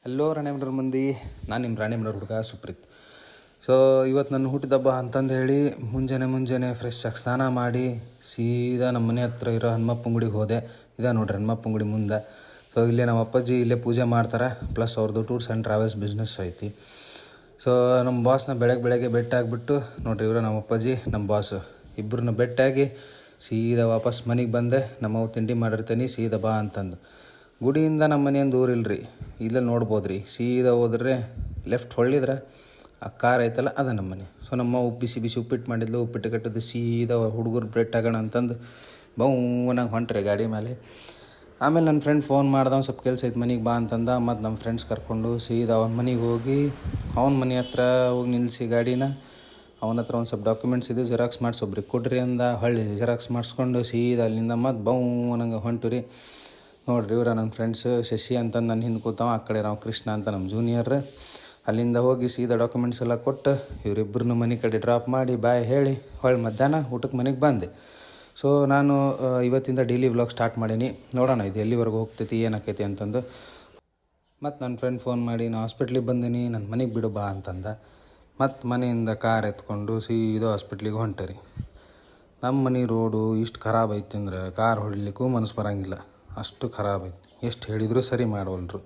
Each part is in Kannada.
ಹಲೋ ರಾಣೇಮ್ರ ಮಂದಿ, ನಾನು ನಿಮ್ಮ ರಾಣೇಮ್ರ ಹುಡುಗ ಸುಪ್ರೀತ್. ಸೊ ಇವತ್ತು ನನ್ನ ಹುಟ್ಟಿದಬ್ಬ ಅಂತಂದು ಹೇಳಿ ಮುಂಜಾನೆ ಫ್ರೆಶ್ ಆಗಿ ಸ್ನಾನ ಮಾಡಿ ಸೀದಾ ನಮ್ಮ ಮನೆ ಹತ್ರ ಇರೋ ಹನುಮಪ್ಪನ ಗುಡಿಗೆ ಹೋದೆ. ಇದೇ ನೋಡ್ರಿ ಹನುಮಪ್ಪನ ಗುಡಿ ಮುಂದೆ. ಸೊ ಇಲ್ಲೇ ನಮ್ಮ ಅಪ್ಪಾಜಿ ಇಲ್ಲೇ ಪೂಜೆ ಮಾಡ್ತಾರೆ, ಪ್ಲಸ್ ಅವ್ರದ್ದು ಟೂರ್ಸ್ ಆ್ಯಂಡ್ ಟ್ರಾವೆಲ್ಸ್ ಬಿಸ್ನೆಸ್ ಐತಿ. ಸೊ ನಮ್ಮ ಬಾಸ್ನ ಬೆಳಗ್ಗೆ ಭೇಟಿ ಆಗಿಬಿಟ್ಟು ನೋಡ್ರಿ, ಇವರು ನಮ್ಮ ಅಪ್ಪಾಜಿ ನಮ್ಮ ಬಾಸು ಇಬ್ಬರನ್ನ ಭೇಟಿಯಾಗಿ ಸೀದಾ ವಾಪಸ್ ಮನೆಗೆ ಬಂದೆ. ನಮ್ಮವು ತಿಂಡಿ ಮಾಡಿರ್ತೀನಿ ಸೀದಾ ಬಾ ಅಂತಂದು. ಗುಡಿಯಿಂದ ನಮ್ಮ ಮನೆಯಿಂದ ದೂರ ಇಲ್ಲರಿ, ಇಲ್ಲೇ ನೋಡ್ಬೋದು ರೀ. ಸೀದಾ ಹೋದ್ರೆ ಲೆಫ್ಟ್ ಹೊಳ್ಳಿದ್ರೆ ಆ ಕಾರ್ ಐತಲ್ಲ ಅದ ನಮ್ಮ ಮನೆ. ಸೊ ನಮ್ಮ ಬಿಸಿ ಉಪ್ಪಿಟ್ಟು ಮಾಡಿದ್ಲು, ಉಪ್ಪಿಟ್ಟು ಕಟ್ಟಿದ್ದು ಸೀದಾ ಹುಡುಗರು ಬ್ರೆಡ್ ಆಗೋಣ ಅಂತಂದು ಬೌನಾಗ ಹೊಂಟ್ರಿ ಗಾಡಿ ಮೇಲೆ. ಆಮೇಲೆ ನನ್ನ ಫ್ರೆಂಡ್ ಫೋನ್ ಮಾಡ್ದೆ, ಒಂದು ಸ್ವಲ್ಪ ಕೆಲಸ ಐತೆ ಮನೆಗೆ ಬಾ ಅಂತಂದ. ಮತ್ತು ನಮ್ಮ ಫ್ರೆಂಡ್ಸ್ ಕರ್ಕೊಂಡು ಸೀದಾ ಅವನ ಮನೆಗೆ ಹೋಗಿ ಅವನ ಮನೆ ಹತ್ರ ಹೋಗಿ ನಿಲ್ಲಿಸಿ ಗಾಡಿನ. ಅವನ ಹತ್ರ ಒಂದು ಸ್ವಲ್ಪ ಡಾಕ್ಯುಮೆಂಟ್ಸ್ ಇದು ಜೆರಾಕ್ಸ್ ಮಾಡಿಸಿ ಒಬ್ರಿಗೆ ಕೊಡ್ರಿ ಅಂದ. ಹೊಳ್ಳಿ ಜೆರಾಕ್ಸ್ ಮಾಡಿಸ್ಕೊಂಡು ಸೀದಾ ಅಲ್ಲಿಂದ ಮತ್ತು ಬೌನಂಗೆ ಹೊಂಟು ರೀ. ನೋಡಿರಿ, ಇವರ ನನ್ನ ಫ್ರೆಂಡ್ಸ್ ಶಶಿ ಅಂತಂದು ನನ್ನ ಹಿಂದೆ ಕೂತಾವ, ಆ ಕಡೆ ನಾವು ಕೃಷ್ಣ ಅಂತ ನಮ್ಮ ಜೂನಿಯರ್. ಅಲ್ಲಿಂದ ಹೋಗಿ ಸೀದಾ ಡಾಕ್ಯುಮೆಂಟ್ಸ್ ಎಲ್ಲ ಕೊಟ್ಟು ಇವರಿಬ್ಬರನ್ನು ಮನೆ ಕಡೆ ಡ್ರಾಪ್ ಮಾಡಿ ಬಾಯ್ ಹೇಳಿ ಹೊಳ್ಳಿ ಮಧ್ಯಾಹ್ನ ಊಟಕ್ಕೆ ಮನೆಗೆ ಬಂದೆ. ಸೊ ನಾನು ಇವತ್ತಿಂದ ಡೈಲಿ ವ್ಲಾಗ್ ಸ್ಟಾರ್ಟ್ ಮಾಡೀನಿ. ನೋಡೋಣ ಇದು ಎಲ್ಲಿವರೆಗೂ ಹೋಗ್ತೈತಿ ಏನಾಕೈತಿ ಅಂತಂದು. ಮತ್ತು ನನ್ನ ಫ್ರೆಂಡ್ ಫೋನ್ ಮಾಡಿ ನಾನು ಹಾಸ್ಪಿಟ್ಲಿಗೆ ಬಂದೀನಿ, ನನ್ನ ಮನೆಗೆ ಬಿಡು ಬಾ ಅಂತಂದ. ಮತ್ತು ಮನೆಯಿಂದ ಕಾರ್ ಎತ್ಕೊಂಡು ಸೀದಾ ಹಾಸ್ಪಿಟ್ಲಿಗೆ ಹೊಂಟರಿ. ನಮ್ಮ ಮನೆ ರೋಡು ಇಷ್ಟು ಖರಾಬ್ ಐತಿ ಅಂದ್ರೆ ಕಾರ್ ಹೊಡಿಲಿಕ್ಕೂ ಮನಸ್ಸು ಬರೋಂಗಿಲ್ಲ, ಅಷ್ಟು ಖರಾಬ್ ಐತಿ. ಎಷ್ಟು ಹೇಳಿದರೂ ಸರಿ ಮಾಡೋಲ್ರು.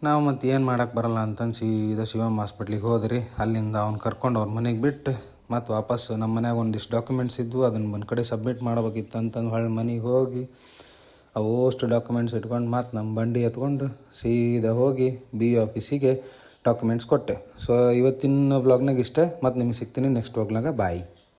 ನಾವು ಮತ್ತು ಏನು ಮಾಡೋಕ್ಕೆ ಬರಲ್ಲ ಅಂತಂದು ಸೀದಾ ಶಿವಮ್ಮ ಹಾಸ್ಪಿಟ್ಲಿಗೆ ಹೋದ್ರಿ. ಅಲ್ಲಿಂದ ಅವ್ನು ಕರ್ಕೊಂಡು ಅವ್ರ ಮನೆಗೆ ಬಿಟ್ಟು ಮತ್ತು ವಾಪಸ್ ನಮ್ಮ ಮನ್ಯಾಗ ಒಂದಿಷ್ಟು ಡಾಕ್ಯುಮೆಂಟ್ಸ್ ಇದ್ವು, ಅದನ್ನು ಒಂದು ಕಡೆ ಸಬ್ಮಿಟ್ ಮಾಡ್ಬೇಕಿತ್ತು ಅಂತಂದು ಹೊಳ್ಳಿ ಮನೆಗೆ ಹೋಗಿ ಅವಷ್ಟು ಡಾಕ್ಯುಮೆಂಟ್ಸ್ ಇಟ್ಕೊಂಡು ಮತ್ತು ನಮ್ಮ ಬಂಡಿ ಎತ್ಕೊಂಡು ಸೀದಾ ಹೋಗಿ BE ಆಫೀಸಿಗೆ ಡಾಕ್ಯುಮೆಂಟ್ಸ್ ಕೊಟ್ಟೆ. ಸೊ ಇವತ್ತಿನ ವ್ಲಾಗ್ನಾಗ ಇಷ್ಟೇ. ಮತ್ತು ನಿಮಗೆ ಸಿಗ್ತೀನಿ ನೆಕ್ಸ್ಟ್ ವ್ಲಾಗ್ನಾಗ. ಬಾಯ್.